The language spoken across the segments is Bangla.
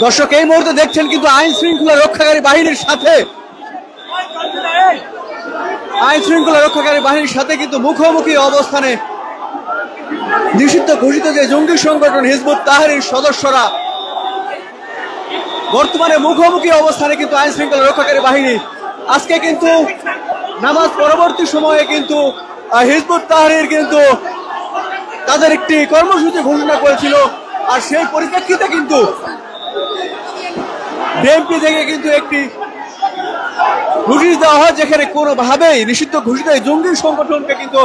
দর্শক এই মুহূর্তে দেখছেন কিন্তু আইন শৃঙ্খলা রক্ষাকারী বাহিনীর সাথে কিন্তু মুখোমুখি অবস্থানে নিষিদ্ধ ঘোষিত যে জঙ্গি সংগঠন হিজবুত তাহরীর সদস্যরা বর্তমানে মুখোমুখি অবস্থানে কিন্তু আইন শৃঙ্খলা রক্ষাকারী বাহিনী। আজকে কিন্তু নামাজ পরবর্তী সময়ে কিন্তু হিজবুত তাহরীর কিন্তু তাদের একটি কর্মসূচি ঘোষণা করেছিল, আর সেই পরিপ্রেক্ষিতে কিন্তু বিএনপি থেকে কিন্তু একটি নোটিশ দেওয়া হয় যেখানে কোনোভাবেই নিষিদ্ধ ঘোষিত জঙ্গি সংগঠনকে কিন্তু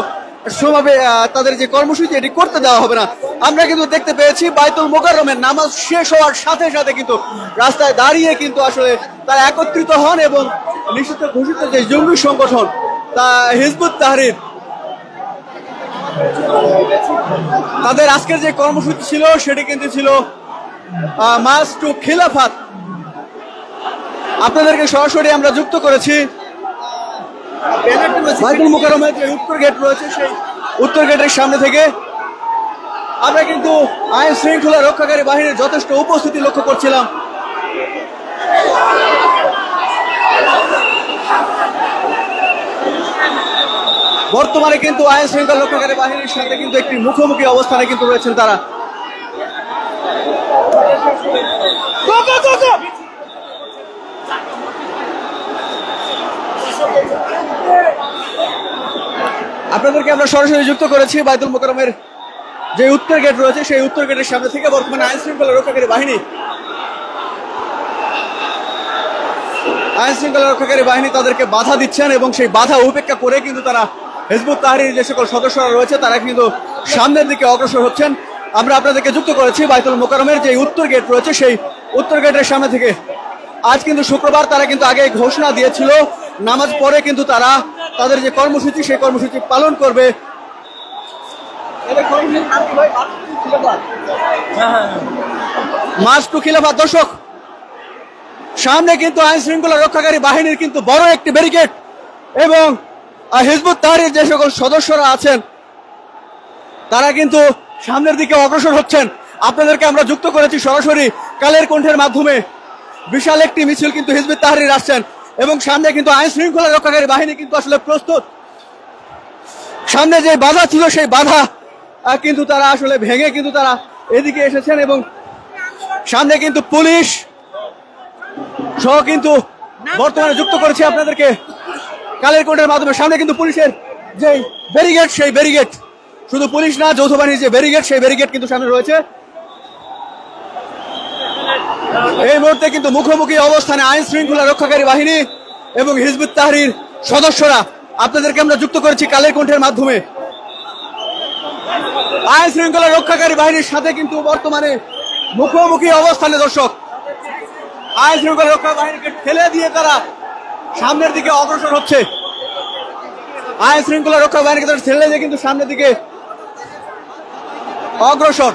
সমাবে তাদের যে কর্মসূচি এটি করতে দেওয়া হবে না। আমরা কিন্তু দেখতে পেয়েছি বাইতুল মোকাররমের নামাজ শেষ হওয়ার সাথে সাথে কিন্তু রাস্তায় দাঁড়িয়ে কিন্তু আসলে তারা একত্রিত হন এবং নিষিদ্ধ ঘোষিত যে জঙ্গি সংগঠন তা হিজবুত তাহরীর তাদের আজকের যে কর্মসূচি ছিল সেটি কিন্তু ছিল মার্চ টু খিলাফত। আপনাদেরকে সরাসরি আমরা যুক্ত করেছি বাইতুল মোকাররমের যে উত্তর গেট রয়েছে সেই উত্তর গেটের সামনে থেকে। আমরা কিন্তু আইন শৃঙ্খলা রক্ষাকারী বাহিনীর যথেষ্ট উপস্থিতি লক্ষ্য করছিলাম। বর্তমানে কিন্তু আইন শৃঙ্খলা রক্ষাকারী বাহিনীর সাথে কিন্তু একটি মুখোমুখি অবস্থানে কিন্তু রয়েছেন তারা। আপনাদেরকে আমরা সরাসরি যুক্ত করেছি বাইতুল মোকাররমের যে উত্তর গেট রয়েছে সেই উত্তর গেটের সামনে থেকে। বর্তমানে আইন শৃঙ্খলা রক্ষাকারী বাহিনী তাদেরকে বাধা দিচ্ছেন এবং সেই বাধা উপেক্ষা করে কিন্তু তারা হিজবুত তাহরীর যে সকল সদস্যরা রয়েছে তারা কিন্তু সামনের দিকে অগ্রসর হচ্ছেন। আমরা আপনাদেরকে যুক্ত করেছি বাইতুল মোকাররমের যে উত্তর গেট রয়েছে সেই উত্তর গেটের সামনে থেকে। আজ কিন্তু শুক্রবার, তারা কিন্তু আগে ঘোষণা দিয়েছিল নামাজ পড়ে কিন্তু তারা তাদের যে কর্মসূচি সেই কর্মসূচি পালন করবে। মার্চ টু খিলাফত। দর্শক সামনে কিন্তু আইন শৃঙ্খলা রক্ষাকারী বাহিনীর কিন্তু বড় একটি ব্যারিকেড এবং হিজবুত তাহরীর যে সকল সদস্যরা আছেন তারা কিন্তু সামনের দিকে অগ্রসর হচ্ছেন। আপনাদেরকে আমরা যুক্ত করেছি সরাসরি কালের কণ্ঠের মাধ্যমে। বিশাল একটি মিছিল কিন্তু হিজবুত তাহরীর আসছেন এবং সামনে কিন্তু আইন শৃঙ্খলা রক্ষাকারী বাহিনী কিন্তু আসলে প্রস্তুত। সামনে যে বাধা ছিল সেই বাধা কিন্তু তারা আসলে ভেঙে কিন্তু তারা এদিকে এসেছেন এবং সামনে কিন্তু পুলিশ সহ কিন্তু বর্তমানে যুক্ত করেছি আপনাদেরকে কালের কোর্টের মাধ্যমে। সামনে কিন্তু পুলিশের যে ব্যারিকেড সেই ব্যারিকেড, শুধু পুলিশ না যৌথ বাহিনীর যে ব্যারিকেড সেই ব্যারিকেড কিন্তু সামনে রয়েছে। এই মুহূর্তে কিন্তু মুখোমুখি অবস্থানে আইন শৃঙ্খলা রক্ষাকারী বাহিনী এবং হিজবুত তাহরীর সদস্যরা। আপনাদেরকে আমরা যুক্ত করেছি কালের কণ্ঠের মাধ্যমে। আইন শৃঙ্খলা রক্ষাকারী বাহিনীর সাথে কিন্তু বর্তমানে মুখোমুখি অবস্থানে দর্শক আইন শৃঙ্খলা রক্ষা বাহিনীকে ঠেলে দিয়ে তারা সামনের দিকে অগ্রসর হচ্ছে। আইন শৃঙ্খলা রক্ষা বাহিনীকে তারা ঠেলে দিয়ে কিন্তু সামনের দিকে অগ্রসর।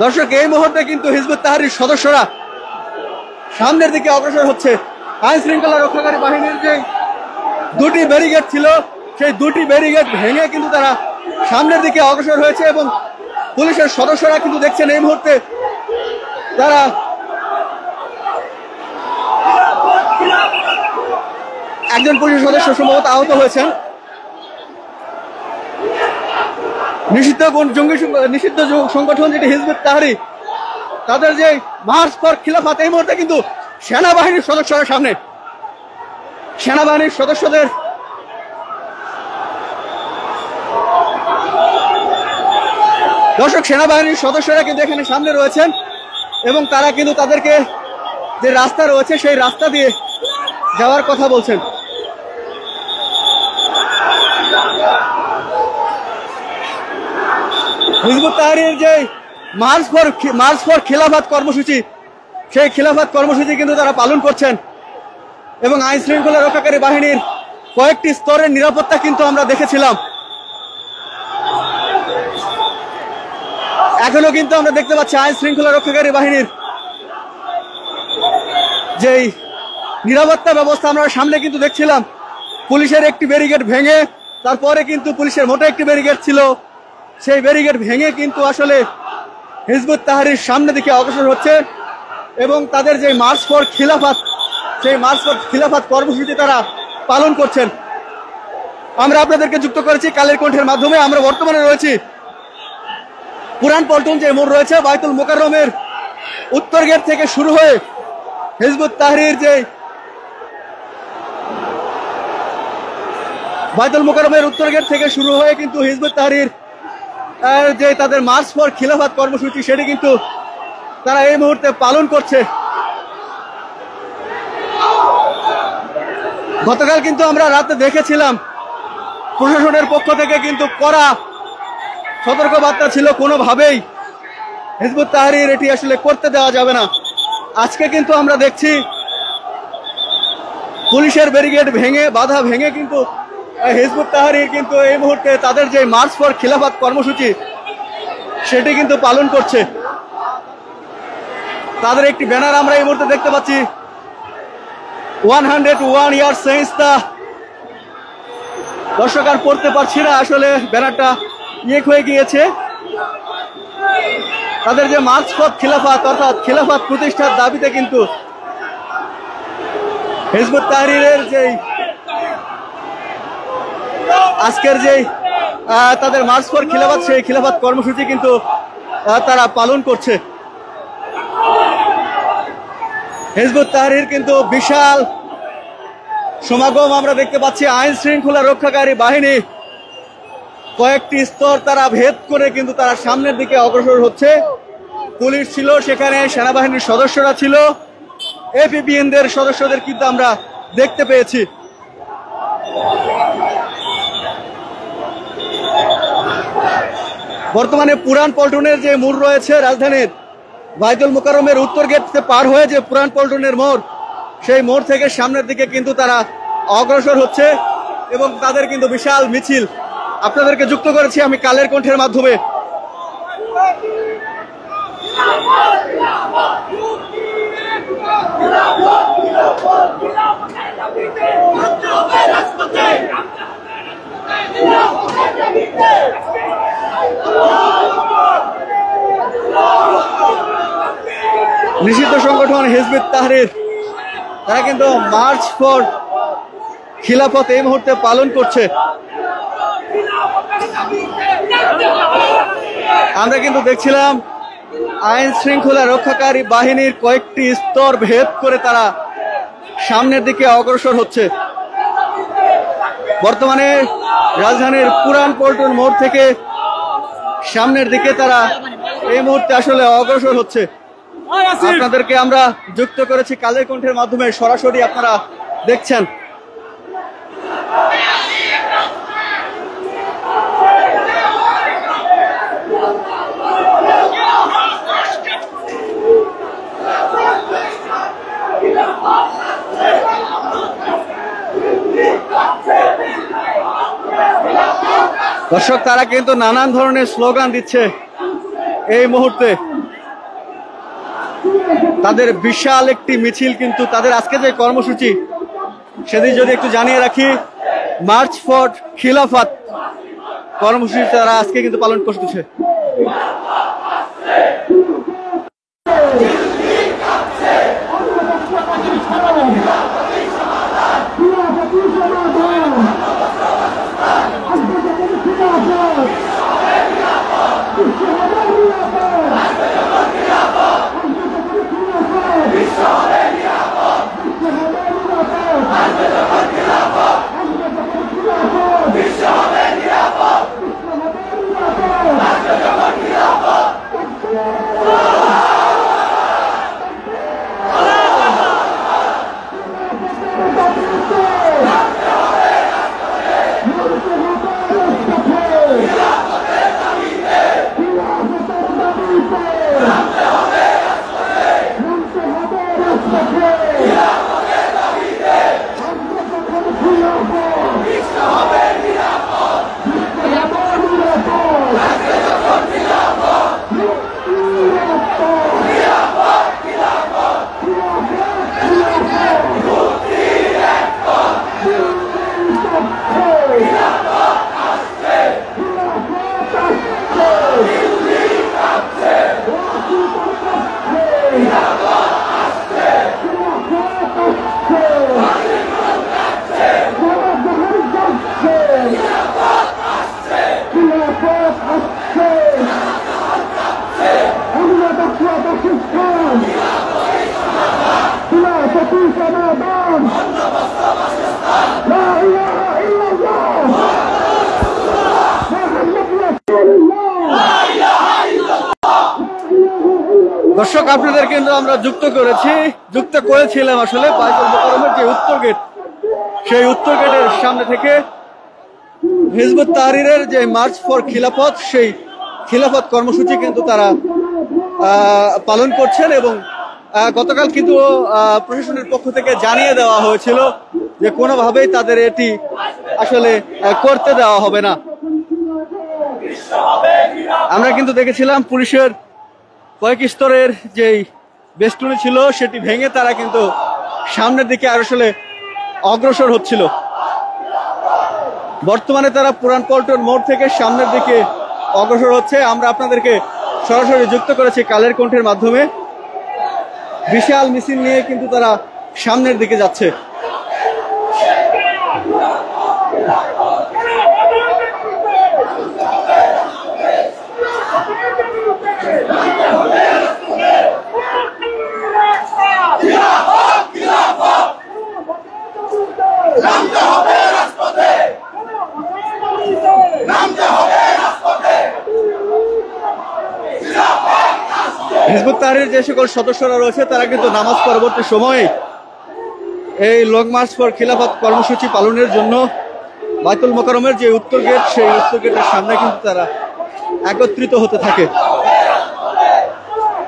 দর্শক এই মুহূর্তে কিন্তু হিজবুত তাহরীর সদস্যরা সামনের দিকে অগ্রসর হচ্ছে। আইন শৃঙ্খলা রক্ষাকারী বাহিনীর যে দুটি ব্যারিকেড ছিল সেই দুটি ব্যারিকেড ভেঙে কিন্তু তারা সামনের দিকে অগ্রসর হয়েছে এবং পুলিশের সদস্যরা কিন্তু দেখছেন এই মুহূর্তে তারা একজন পুলিশ সদস্য সম্ভবত আহত হয়েছেন। নিষিদ্ধ সংগঠন যেটি হিজবুত তাহরীর তাদের যে মার্চ ফর খিলাফত, এই মুহূর্তে কিন্তু সেনাবাহিনীর সদস্যরা সামনে। সেনাবাহিনীর সদস্যদের দর্শক সেনাবাহিনীর সদস্যরা কিন্তু এখানে সামনে রয়েছেন এবং তারা কিন্তু তাদেরকে যে রাস্তা রয়েছে সেই রাস্তা দিয়ে যাওয়ার কথা বলছেন। হিজবুত তাহরীর যে মার্চ ফর খিলাফত কর্মসূচি সেই খিলাফত কর্মসূচি কিন্তু তারা পালন করছেন এবং আইন শৃঙ্খলা রক্ষাকারী বাহিনীর কয়েকটি স্তরের নিরাপত্তা কিন্তু আমরা দেখেছিলাম। এখনো কিন্তু আমরা দেখতে পাচ্ছি আইন শৃঙ্খলা রক্ষাকারী বাহিনীর যেই নিরাপত্তা ব্যবস্থা আমরা সামনে কিন্তু দেখছিলাম, পুলিশের একটি ব্যারিকেড ভেঙে তারপরে কিন্তু পুলিশের মোটা একটি ব্যারিকেড ছিল, সেই ব্যারিকেড ভেঙে কিন্তু আসলে হিজবুত তাহরীর সামনে দিকে অগ্রসর হচ্ছে এবং তাদের যে মার্চ ফর খিলাফত, সেই মার্চ ফর খিলাফত কর্মসূচি তারা পালন করছেন। আমরা আপনাদেরকে যুক্ত করেছি কালের কণ্ঠের মাধ্যমে। আমরা বর্তমানে রয়েছি পুরান পল্টন যে মোড় রয়েছে, বায়তুল মোকাররমের উত্তর গেট থেকে শুরু হয়ে হিজবুত তাহরীর যে বায়তুল মোকাররমের উত্তর গেট থেকে শুরু হয়ে কিন্তু হিজবুত তাহরীর যে তাদের মার্চ ফর খিলাফত কর্মসূচি সেটি কিন্তু তারা এই মুহূর্তে পালন করছে। গতকাল কিন্তু আমরা রাতে দেখেছিলাম প্রশাসনের পক্ষ থেকে কিন্তু কড়া সতর্কবার্তা ছিল, কোনোভাবেই হিজবুত তাহরীর এটি আসলে করতে দেওয়া যাবে না। আজকে কিন্তু আমরা দেখছি পুলিশের ব্যারিকেড ভেঙে বাধা ভেঙে কিন্তু হিজবুত তাহরীর কিন্তু এই মুহূর্তে তাদের যে মার্চ ফর খিলাফত কর্মসূচি সেটি কিন্তু পালন করছে। তাদের একটি ব্যানার আমরা এই মুহূর্তে দেখতে পাচ্ছি, 101 ইয়ার্স সিন্স দ্য, দর্শক আর পড়তে পারছি না, আসলে ব্যানারটা হয়ে গিয়েছে। তাদের যে মার্চ ফর খিলাফত অর্থাৎ খিলাফত প্রতিষ্ঠার দাবিতে কিন্তু হিজবুত তাহরীরের যেই আজকের যেই তাদের মার্চ ফর খিলাফত, সেই খিলাফত কর্মসূচি কিন্তু তারা পালন করছে। হিজবুত তাহরীর কিন্তু বিশাল সমাগম আমরা দেখতে পাচ্ছি। আইন শৃঙ্খলা রক্ষাকারী বাহিনী কয়েকটি স্তর তারা ভেদ করে কিন্তু তারা সামনের দিকে অগ্রসর হচ্ছে। পুলিশ ছিল সেখানে, সেনাবাহিনীর সদস্যরা ছিল, এপিবিএনদের সদস্যদের কিন্তু আমরা দেখতে পেয়েছি। বর্তমানে পুরান পল্টনের যে মোড় রয়েছে রাজধানীর বায়তুল মোকাররমের উত্তর গেট পার হয়ে যে পুরান পল্টনের মোড়, সেই মোড় থেকে সামনের দিকে কিন্তু তারা অগ্রসর হচ্ছে এবং তাদের কিন্তু বিশাল মিছিল আপনাদেরকে যুক্ত করেছি আমি কালের কণ্ঠের মাধ্যমে। নিষিদ্ধ সংগঠন হিজবুত তাহরীর তারা কিন্তু মার্চ ফর খিলাফত এই মুহূর্তে পালন করছে। আমরা কিন্তু দেখছিলাম আইন শৃঙ্খলা রক্ষাকারী বাহিনীর কয়েকটি স্তর ভেদ করে তারা সামনের দিকে অগ্রসর হচ্ছে। বর্তমানে রাজধানীর পুরান পল্টন মোড় থেকে সামনের দিকে তারা এই মুহূর্তে আসলে অগ্রসর হচ্ছে। আপনাদেরকে আমরা যুক্ত করেছি কালের কণ্ঠের মাধ্যমে, সরাসরি আপনারা দেখছেন। দর্শক তারা কিন্তু নানান ধরনের স্লোগান দিচ্ছে এই মুহূর্তে। তাদের বিশাল একটি মিছিল কিন্তু তাদের আজকে যে কর্মসূচি সেদিন যদি একটু জানিয়ে রাখি, মার্চ ফর খিলাফত কর্মসূচি তারা আজকে কিন্তু পালন করতেছে। দর্শক, আপনাদের কিন্তু আমরা যুক্ত করেছিলাম আসলে বাইতুল মোকাররমের যে উত্তর গেট, সেই উত্তর গেটের সামনে থেকে হিজবুত তাহরীরের যে মার্চ ফর খিলাফত, সেই খিলাফত কর্মসূচি কিন্তু তারা পালন করছেন। এবং গতকাল কিন্তু প্রশাসনের পক্ষ থেকে জানিয়ে দেওয়া হয়েছিল যে কোনোভাবেই তাদের এটি আসলে করতে দেওয়া হবে না। আমরা কিন্তু দেখেছিলাম পুলিশের কয়েক স্তরের যেই বেষ্টনী ছিল সেটি ভেঙে তারা কিন্তু সামনের দিকে আসলে অগ্রসর হচ্ছিল। বর্তমানে তারা পুরান পল্টন মোড় থেকে সামনের দিকে অগ্রসর হচ্ছে। আমরা আপনাদেরকে সরাসরি যুক্ত করেছি কালের কণ্ঠের মাধ্যমে। বিশাল মিছিল নিয়ে কিন্তু তারা সামনের দিকে যাচ্ছে। হিজবুত তাহরীর যে সকল সদস্যরা রয়েছে তারা কিন্তু নামাজ পরবর্তী সময়ে এই লং মার্চ ফর খিলাফত কর্মসূচি পালনের জন্য বাইতুল মোকাররমের যে উত্তর গেট, সেই উত্তর গেটের সামনে কিন্তু তারা একত্রিত হতে থাকে।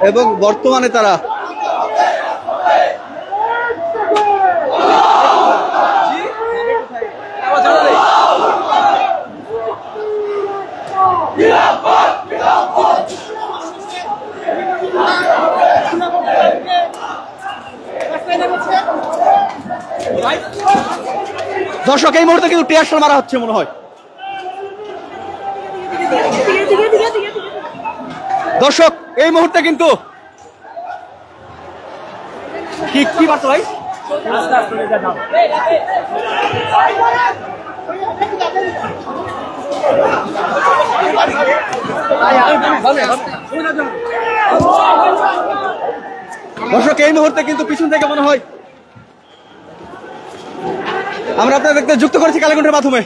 এবং বর্তমানে তারা দর্শক, এই মুহূর্তে কিন্তু টিয়ারশেল মারা হচ্ছে মনে হয়। দর্শক, এই মুহূর্তে কিন্তু কি বার্তা ভাই? দর্শক, এই মুহূর্তে কিন্তু পিছন থেকে মনে হয় আমরা আপনাদেরকে যুক্ত করেছি কালেকণ্ঠের মাধ্যমে।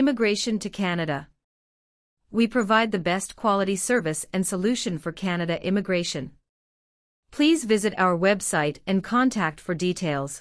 Immigration to Canada. We provide the best quality service and solution for Canada immigration. Please visit our website and contact for details.